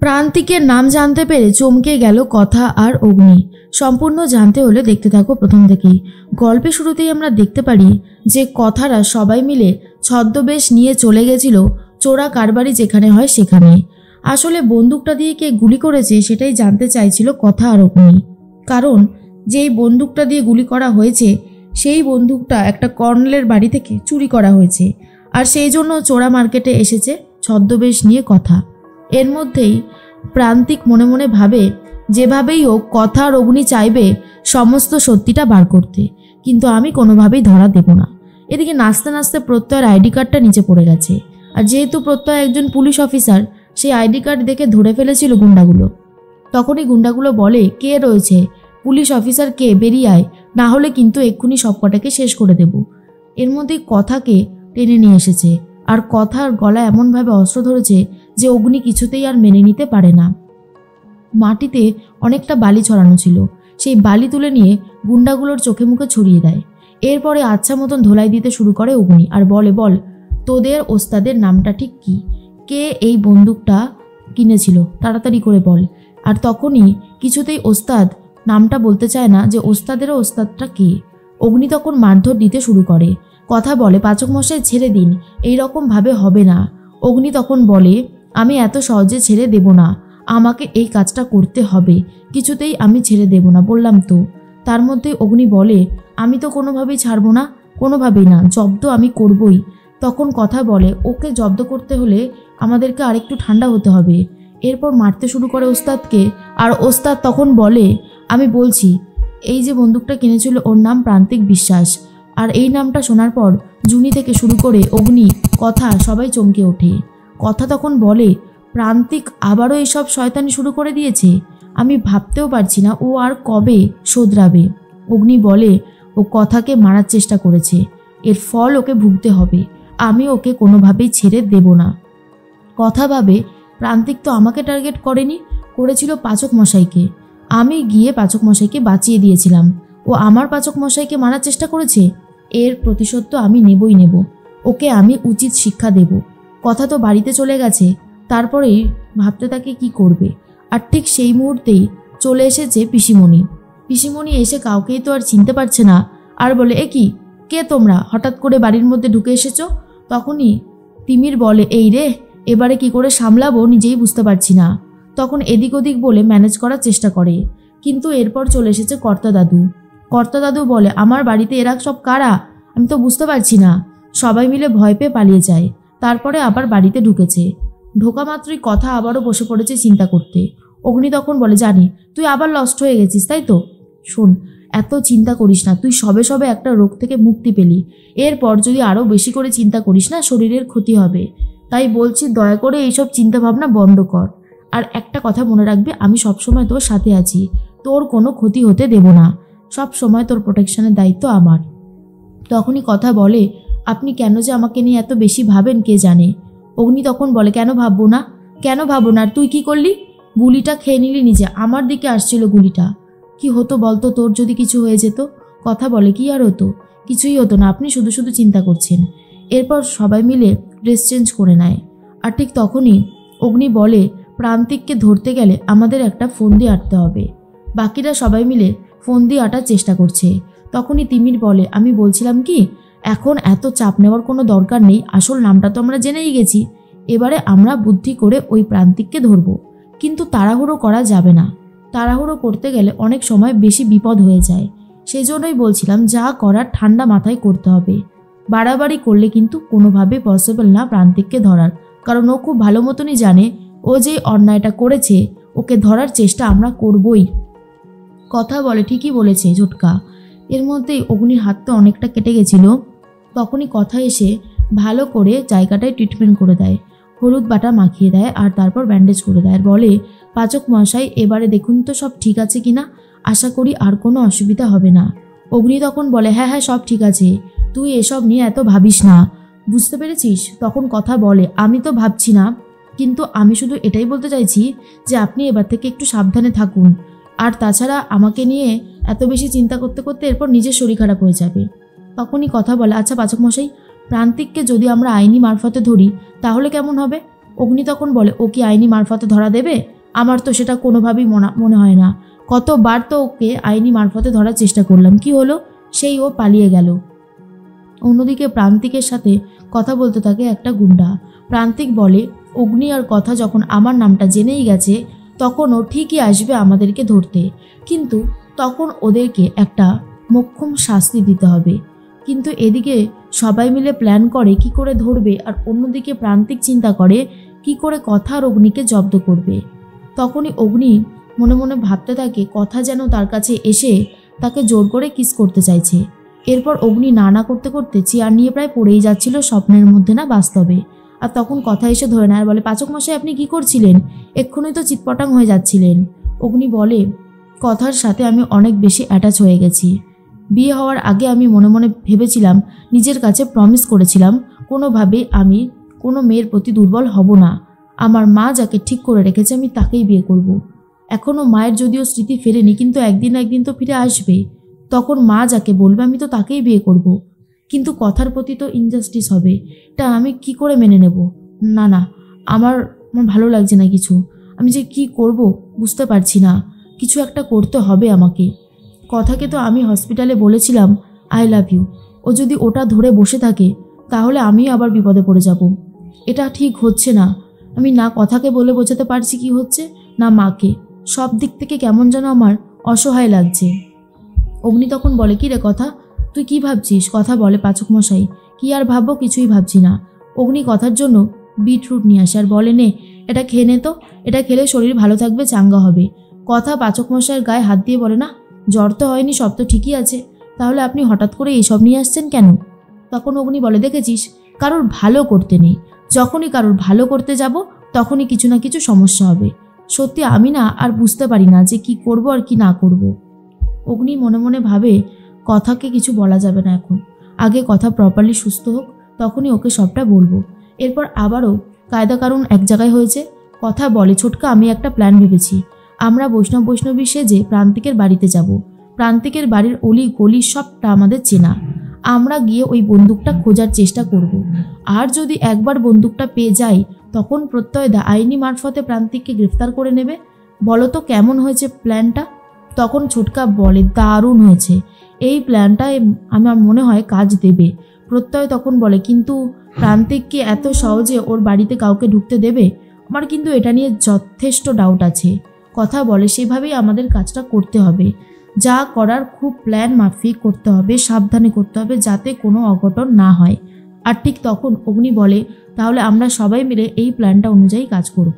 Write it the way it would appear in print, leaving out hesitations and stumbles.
প্রান্তিকের নাম জানতে পেরে চমকে গেল কথা আর অগ্নি। সম্পূর্ণ জানতে হলে দেখতে থাকো প্রথম থেকেই। গল্পের শুরুতেই আমরা দেখতে পারি যে কথারা সবাই মিলে ছদ্মবেশ নিয়ে চলে গেছিল চোরা কারবারি যেখানে হয় সেখানে। আসলে বন্দুকটা দিয়ে কে গুলি করেছে সেটাই জানতে চাইছিল কথা আর অগ্নি, কারণ যেই বন্দুকটা দিয়ে গুলি করা হয়েছে সেই বন্দুকটা একটা কর্নেলের বাড়ি থেকে চুরি করা হয়েছে, আর সেই জন্য চোরা মার্কেটে এসেছে ছদ্মবেশ নিয়ে কথা। এর মধ্যেই প্রান্তিক মনে মনে ভাবে যেভাবেই হোক কথা আর অগ্নি চাইবে সমস্ত সত্যিটা বার করতে, কিন্তু আমি কোনোভাবেই ধরা দেব না। এদিকে নাচতে নাচতে প্রত্যয়ের আইডি কার্ডটা নিচে পড়ে গেছে, আর যেহেতু প্রত্যয় একজন পুলিশ অফিসার সেই আইডি কার্ড দেখে ধরে ফেলেছিল গুন্ডাগুলো। তখনই গুন্ডাগুলো বলে, কে রয়েছে, পুলিশ অফিসার কে, বেরিয়ে আয়, না হলে কিন্তু এক্ষুনি সবকটাকে শেষ করে দেব। এর মধ্যেই কথাকে টেনে নিয়ে এসেছে, আর কথার গলায় এমনভাবে অস্ত্র ধরেছে যে অগ্নি কিছুতেই আর মেনে নিতে পারে না। মাটিতে অনেকটা বালি ছড়ানো ছিল, সেই বালি তুলে নিয়ে গুন্ডাগুলোর চোখে মুখে ছড়িয়ে দেয়। এরপরে আচ্ছা মতন ধোলাই দিতে শুরু করে অগ্নি, আর বলে, বল তোদের ওস্তাদের নামটা ঠিক কি, কে এই বন্দুকটা কিনেছিল, তাড়াতাড়ি করে বল। আর তখনই কিছুতেই ওস্তাদ নামটা বলতে চায় না যে ওস্তাদেরও ওস্তাদটা কে। অগ্নি তখন মারধর দিতে শুরু করে। কথা বলে, পাচক মশাই ছেড়ে দিন, এই রকম ভাবে হবে না। অগ্নি তখন বলে, আমি এত সহজে ছেড়ে দেব না, আমাকে এই কাজটা করতে হবে, কিছুতেই আমি ছেড়ে দেব না, বললাম তো। তার মধ্যে অগ্নি বলে, আমি তো কোনোভাবেই ছাড়বো না, কোনোভাবেই না, জব্দ আমি করবই। তখন কথা বলে, ওকে জব্দ করতে হলে আমাদেরকে আরেকটু ঠান্ডা হতে হবে। এরপর মারতে শুরু করে ওস্তাদকে, আর ওস্তাদ তখন বলে, আমি বলছি এই যে বন্দুকটা কিনেছিল ওর নাম প্রান্তিক বিশ্বাস। আর এই নামটা শোনার পর জুনি থেকে শুরু করে অগ্নি, কথা সবাই চমকে ওঠে। কথা তখন বলে, প্রান্তিক আবারও এইসব শয়তানি শুরু করে দিয়েছে, আমি ভাবতেও পারছি না ও আর কবে শোধরাবে। অগ্নি বলে, ও কথাকে মারার চেষ্টা করেছে, এর ফল ওকে ভুগতে হবে, আমি ওকে কোনোভাবেই ছেড়ে দেব না। কথা ভাবে, প্রান্তিক তো আমাকে টার্গেট করেনি, করেছিল পাচক মশাইকে। আমি গিয়ে পাচক মশাইকে বাঁচিয়ে দিয়েছিলাম, ও আমার পাচক মশাইকে মারার চেষ্টা করেছে, এর প্রতিশোধ তো আমি নেবই নেব, ওকে আমি উচিত শিক্ষা দেব। কথা তো বাড়িতে চলে গেছে, তারপরেই ভাবতে থাকে কি করবে। আর ঠিক সেই মুহূর্তেই চলে এসেছে পিসিমণি। পিসিমণি এসে কাউকেই তো আর চিনতে পারছে না, আর বলে, এ কি, কে তোমরা, হঠাৎ করে বাড়ির মধ্যে ঢুকে এসেছো? তখনই তিমির বলে, এই রে, এবারে কি করে সামলাবো নিজেই বুঝতে পারছি না। তখন এদিক ওদিক বলে ম্যানেজ করার চেষ্টা করে, কিন্তু এরপর চলে এসেছে কর্তা দাদু। কর্তা দাদু বলে, আমার বাড়িতে এরা সব কারা, আমি তো বুঝতে পারছি না। সবাই মিলে ভয় পেয়ে পালিয়ে যায়, তারপরে আবার বাড়িতে ঢুকেছে। ঢোকা মাত্রই কথা আবারও বসে পড়েছে চিন্তা করতে। অগ্নি তখন বলে, জানি তুই আবার লস্ট হয়ে গেছিস তাই তো, শোন এত চিন্তা করিস না, তুই সবে সবে একটা রোগ থেকে মুক্তি পেলি, এরপর যদি আরও বেশি করে চিন্তা করিস না শরীরের ক্ষতি হবে, তাই বলছি দয়া করে এইসব চিন্তা ভাবনা বন্ধ কর। আর একটা কথা মনে রাখবি, আমি সবসময় তোর সাথে আছি, তোর কোনো ক্ষতি হতে দেব না, সব সময় তোর প্রোটেকশনের দায়িত্ব আমার। তখনই কথা বলে, আপনি কেন যে আমাকে নিয়ে এত বেশি ভাবেন কে জানে। অগ্নি তখন বলে, কেন ভাববো না, কেন ভাববো না, আর তুই কি করলি, গুলিটা খেয়ে নিলি নিজে, আমার দিকে আসছিল গুলিটা, কি হতো বলতো তোর যদি কিছু হয়ে যেত। কথা বলে, কি আর হতো, কিছুই হতো না, আপনি শুধু শুধু চিন্তা করছেন। এরপর সবাই মিলে ড্রেস চেঞ্জ করে নেয়। আর ঠিক তখনই অগ্নি বলে, প্রান্তিককে ধরতে গেলে আমাদের একটা ফোন দিয়ে আটতে হবে। বাকিরা সবাই মিলে ফোন দিয়ে আটার চেষ্টা করছে। তখনই তিমির বলে, আমি বলছিলাম কি, এখন এত চাপ নেওয়ার কোনো দরকার নেই, আসল নামটা তো আমরা জেনেই গেছি, এবারে আমরা বুদ্ধি করে ওই প্রান্তিককে ধরবো, কিন্তু তাড়াহুড়ো করা যাবে না, তাড়াহুড়ো করতে গেলে অনেক সময় বেশি বিপদ হয়ে যায়। সেই জন্যই বলছিলাম যা করার ঠান্ডা মাথায় করতে হবে, বাড়াবাড়ি করলে কিন্তু কোনোভাবে পসিবল না প্রান্তিককে ধরার, কারণ ও খুব ভালো মতনই জানে ও যে অন্যায়টা করেছে, ওকে ধরার চেষ্টা আমরা করবই। কথা বলে, ঠিকই বলেছে ঝটকা। এর মধ্যেই অগ্নির হাত তো অনেকটা কেটে গেছিল, তখনই কথা এসে ভালো করে জায়গাটায় ট্রিটমেন্ট করে দেয়, হলুদ বাটা মাখিয়ে দেয়, আর তারপর ব্যান্ডেজ করে দেয়, আর বলে, পাচক মশাই এবারে দেখুন তো সব ঠিক আছে কিনা, আশা করি আর কোনো অসুবিধা হবে না। অগ্নি তখন বলে, হ্যাঁ হ্যাঁ সব ঠিক আছে, তুই এসব নিয়ে এত ভাবিস না, বুঝতে পেরেছিস। তখন কথা বলে, আমি তো ভাবছি না, কিন্তু আমি শুধু এটাই বলতে চাইছি যে আপনি এবার থেকে একটু সাবধানে থাকুন, আর তাছাড়া আমাকে নিয়ে এত বেশি চিন্তা করতে করতে এরপর নিজের শরীর খারাপ হয়ে যাবে। তখনই কথা বলে, আচ্ছা পাচক মশাই, প্রান্তিককে যদি আমরা আইনি মারফতে ধরি তাহলে কেমন হবে? অগ্নি তখন বলে, ও কি আইনি মারফতে ধরা দেবে? আমার তো সেটা কোনোভাবেই মনে হয় না। কতবার তো ওকে আইনি মারফতে ধরার চেষ্টা করলাম, কি হলো? সেই ও পালিয়ে গেল। অন্যদিকে প্রান্তিকের সাথে কথা বলতে থাকে একটা গুন্ডা। প্রান্তিক বলে, অগ্নি আর কথা যখন আমার নামটা জেনেই গেছে তখন ও ঠিকই আসবে আমাদেরকে ধরতে, কিন্তু তখন ওদেরকে একটা মোক্ষম শাস্তি দিতে হবে। কিন্তু এদিকে সবাই মিলে প্ল্যান করে কি করে ধরবে, আর অন্যদিকে প্রান্তিক চিন্তা করে কি করে কথা আর অগ্নিকে জব্দ করবে। তখনই অগ্নি মনে মনে ভাবতে থাকে কথা যেন তার কাছে এসে তাকে জোর করে কিস করতে চাইছে। এরপর অগ্নি না করতে করতে চেয়ার নিয়ে প্রায় পড়েই যাচ্ছিল, স্বপ্নের মধ্যে না বাস্তবে। আর তখন কথা এসে ধরে নেয় আর বলে, পাচক মশাই আপনি কি করছিলেন? এক্ষুনি তো চিৎপটাং হয়ে যাচ্ছিলেন। অগ্নি বলে, কথার সাথে আমি অনেক বেশি অ্যাটাচ হয়ে গেছি। বিয়ে হওয়ার আগে আমি মনে মনে ভেবেছিলাম, নিজের কাছে প্রমিস করেছিলাম কোনোভাবে আমি কোনো মেয়ের প্রতি দুর্বল হব না। আমার মা যাকে ঠিক করে রেখেছে আমি তাকেই বিয়ে করব। এখনও মায়ের যদিও স্মৃতি ফেরেনি, কিন্তু একদিন না একদিন তো ফিরে আসবে। তখন মা যাকে বলবে আমি তো তাকেই বিয়ে করব। কিন্তু কথার প্রতি তো ইনজাস্টিস হবে, এটা আমি কি করে মেনে নেব? না না, আমার ভালো লাগছে না কিছু। আমি যে কি করব বুঝতে পারছি না। কিছু একটা করতে হবে আমাকে। কথাকে তো আমি হসপিটালে বলেছিলাম আই লাভ ইউ। ও যদি ওটা ধরে বসে থাকে তাহলে আমিও আবার বিপদে পড়ে যাব। এটা ঠিক হচ্ছে না। আমি না কথাকে বলে বোঝাতে পারছি কি হচ্ছে, না মাকে। সব দিক থেকে কেমন যেন আমার অসহায় লাগছে। অগ্নি তখন বলে, কি রে কথা, তুই কি ভাবছিস? কথা বলে, পাচক মশাই কি আর ভাববো, কিছুই ভাবছি না। অগ্নি কথার জন্য বিটরুট নিয়ে আসে আর বলে, নে এটা খেয়ে নে তো, এটা খেলে শরীর ভালো থাকবে, চাঙ্গা হবে। কথা পাচক মশাইয়ের গায়ে হাত দিয়ে বলে, না জ্বর তো হয়নি, সব তো ঠিকই আছে, তাহলে আপনি হঠাৎ করে এইসব নিয়ে আসছেন কেন? তখন অগ্নি বলে, দেখেছিস কারোর ভালো করতে নেই, যখনই কারোর ভালো করতে যাব তখনই কিছু না কিছু সমস্যা হবে। সত্যি আমি না আর বুঝতে পারি না যে কি করব আর কি না করব। অগ্নি মনে মনে ভাবে কথাকে কিছু বলা যাবে না এখন, আগে কথা প্রপারলি সুস্থ হোক, তখনই ওকে সবটা বলবো। এরপর আবারও কায়দা কারণ এক জায়গায় হয়েছে। কথা বলে, ছোটকা আমি একটা প্ল্যান ভেবেছি। আমরা বৈষ্ণবী সেজে প্রান্তিকের বাড়িতে যাব। প্রান্তিকের বাড়ির অলি গলি সবটা আমাদের চেনা। আমরা গিয়ে ওই বন্দুকটা খোঁজার চেষ্টা করব। আর যদি একবার বন্দুকটা পেয়ে যাই তখন প্রত্যয়দা আইনি মারফতে প্রান্তিককে গ্রেফতার করে নেবে। বলো তো কেমন হয়েছে প্ল্যানটা? তখন ছোটকা বলে, দারুণ হয়েছে, এই প্ল্যানটায় আমার মনে হয় কাজ দেবে। প্রত্যয় তখন বলে, কিন্তু প্রান্তিককে এত সহজে ওর বাড়িতে কাউকে ঢুকতে দেবে? আমার কিন্তু এটা নিয়ে যথেষ্ট ডাউট আছে। কথা বলে, সেভাবেই আমাদের কাজটা করতে হবে। যা করার খুব প্ল্যান মাফিক করতে হবে, সাবধানে করতে হবে যাতে কোনো অঘটন না হয়। আর ঠিক তখন অগ্নি বলে, তাহলে আমরা সবাই মিলে এই প্ল্যানটা অনুযায়ী কাজ করব।